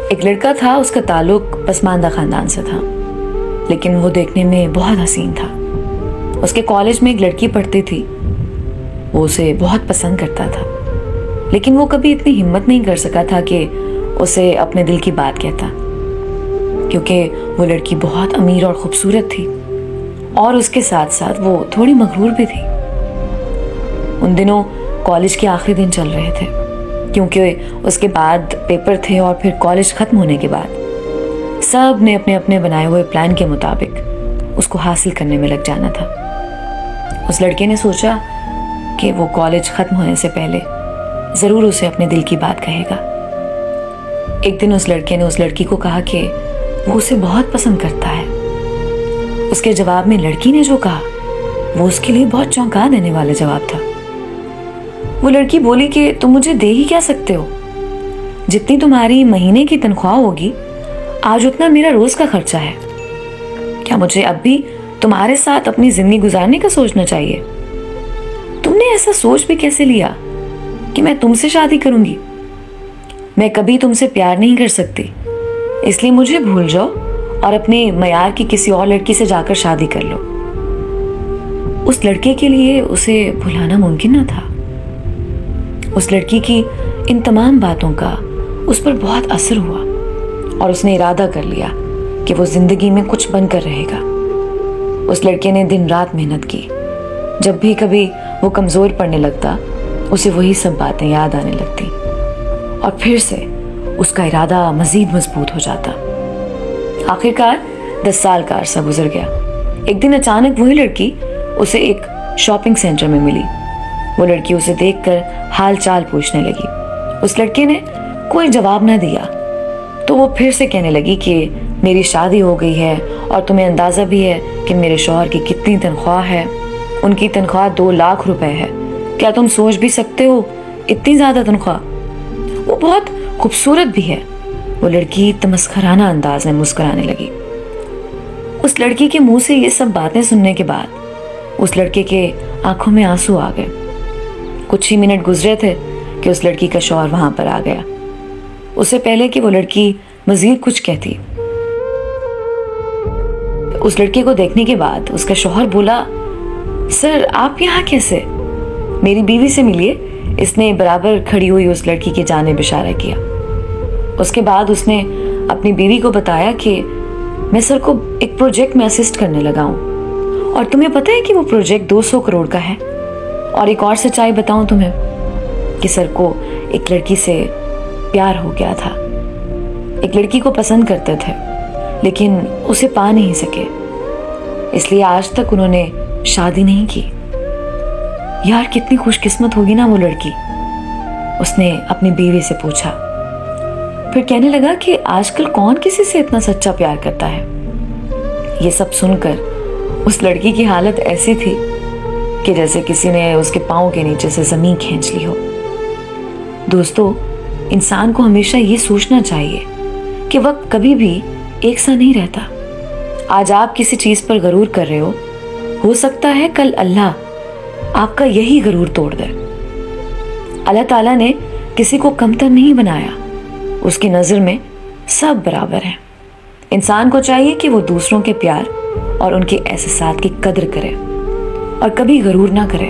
एक लड़का था, उसका ताल्लुक पसमानदा खानदान से था, लेकिन वो देखने में बहुत हसीन था। उसके कॉलेज में एक लड़की पढ़ती थी, वो उसे बहुत पसंद करता था, लेकिन वो कभी इतनी हिम्मत नहीं कर सका था कि उसे अपने दिल की बात कहता, क्योंकि वो लड़की बहुत अमीर और खूबसूरत थी और उसके साथ साथ वो थोड़ी मगरूर भी थी। उन दिनों कॉलेज के आखिरी दिन चल रहे थे, क्योंकि उसके बाद पेपर थे और फिर कॉलेज खत्म होने के बाद सब ने अपने अपने बनाए हुए प्लान के मुताबिक उसको हासिल करने में लग जाना था। उस लड़के ने सोचा कि वो कॉलेज खत्म होने से पहले जरूर उसे अपने दिल की बात कहेगा। एक दिन उस लड़के ने उस लड़की को कहा कि वो उसे बहुत पसंद करता है। उसके जवाब में लड़की ने जो कहा वो उसके लिए बहुत चौंका देने वाला जवाब था। वो लड़की बोली कि तुम मुझे दे ही क्या सकते हो, जितनी तुम्हारी महीने की तनख्वाह होगी आज उतना मेरा रोज का खर्चा है। क्या मुझे अब भी तुम्हारे साथ अपनी जिंदगी गुजारने का सोचना चाहिए? तुमने ऐसा सोच भी कैसे लिया कि मैं तुमसे शादी करूंगी? मैं कभी तुमसे प्यार नहीं कर सकती, इसलिए मुझे भूल जाओ और अपने मयार की किसी और लड़की से जाकर शादी कर लो। उस लड़के के लिए उसे भुलाना मुमकिन न था। उस लड़की की इन तमाम बातों का उस पर बहुत असर हुआ और उसने इरादा कर लिया कि वो जिंदगी में कुछ बनकर रहेगा। उस लड़के ने दिन रात मेहनत की। जब भी कभी वो कमजोर पड़ने लगता, उसे वही सब बातें याद आने लगती और फिर से उसका इरादा मजीद मजबूत हो जाता। आखिरकार 10 साल का अरसा गुजर गया। एक दिन अचानक वही लड़की उसे एक शॉपिंग सेंटर में मिली। वो लड़की उसे देखकर हाल चाल पूछने लगी। उस लड़के ने कोई जवाब ना दिया तो वो फिर से कहने लगी कि मेरी शादी हो गई है और तुम्हें अंदाजा भी है कि मेरे शौहर की कितनी तनख्वाह है। उनकी तनख्वाह 2 लाख रुपए है। क्या तुम सोच भी सकते हो इतनी ज्यादा तनख्वाह? वो बहुत खूबसूरत भी है। वो लड़की तमस्खराना अंदाज में मुस्कुराने लगी। उस लड़की के मुंह से ये सब बातें सुनने के बाद उस लड़के के आंखों में आंसू आ गए। कुछ ही मिनट गुजरे थे कि उस लड़की का शौहर वहां पर आ गया। उससे पहले कि वो लड़की मजीद कुछ कहती, उस लड़के को देखने के बाद उसका शौहर बोला, सर आप यहाँ कैसे? मेरी बीवी से मिलिए। इसने बराबर खड़ी हुई उस लड़की की जानिब इशारा किया। उसके बाद उसने अपनी बीवी को बताया कि मैं सर को एक प्रोजेक्ट में असिस्ट करने लगा हूँ और तुम्हें पता है कि वो प्रोजेक्ट 200 करोड़ का है। और एक और सच्चाई बताऊं तुम्हें कि सर को एक लड़की से प्यार हो गया था। एक लड़की को पसंद करते थे लेकिन उसे पा नहीं सके, इसलिए आज तक उन्होंने शादी नहीं की। यार कितनी खुशकिस्मत होगी ना वो लड़की, उसने अपनी बीवी से पूछा। फिर कहने लगा कि आजकल कौन किसी से इतना सच्चा प्यार करता है। ये सब सुनकर उस लड़की की हालत ऐसी थी कि जैसे किसी ने उसके पांव के नीचे से जमीन खींच ली हो। दोस्तों, इंसान को हमेशा ये सोचना चाहिए कि वक्त कभी भी एक सा नहीं रहता। आज आप किसी चीज पर गरूर कर रहे हो सकता है कल अल्लाह आपका यही गरूर तोड़ दे। अल्लाह ताला ने किसी को कमतर नहीं बनाया, उसकी नजर में सब बराबर हैं। इंसान को चाहिए कि वो दूसरों के प्यार और उनके एहसास की कदर करे और कभी गरूर ना करे।